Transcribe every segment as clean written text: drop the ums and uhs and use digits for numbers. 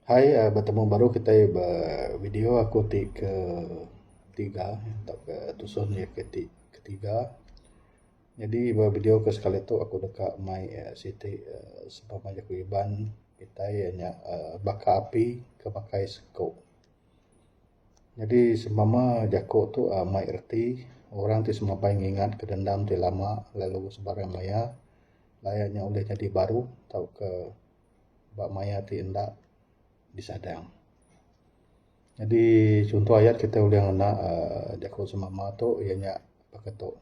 Hai, bertemu baru kita video aku ke tiga atau ke tuson ya ketiga. Jadi video ke sekali tu aku dekat mai city sebab aja ku iban kita hanya baka api ke pakai seko. Jadi semama jako tu mai erti orang tu semua paling ingat kedendam tu lama lalu sebarang maya layaknya oleh jadi baru atau ke bak maya ti endak disadang. Jadi contoh ayat kita boleh ngena jako semama tu ianya paketo.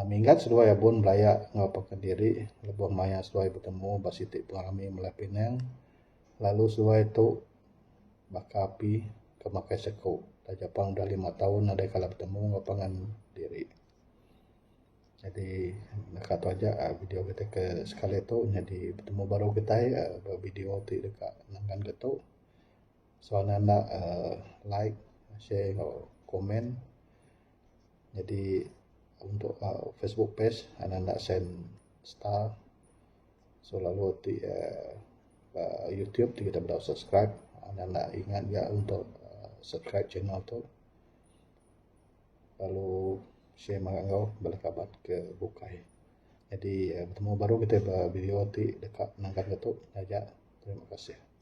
Minggat sesuai abun belaya ngapakan diri lebuh maya sesuai bertemu basiti pengalami mulai pinang lalu sesuai tu bakapi kemakai seko. Tak Jepang dah 5 tahun ada kala bertemu ngapangan diri. Jadi dekat tu aja video kita ke sekali tu jadi bertemu baru kita video ti dekat nangan geto. So anda like, share, atau komen. Jadi untuk Facebook page anda send star. So lalu di YouTube kita boleh subscribe. Anda ingat ya untuk subscribe channel tu. Lalu share mangau balik kabar ke bukai. Jadi bertemu baru kita video ti dekat nangkan getuk aja. Terima kasih.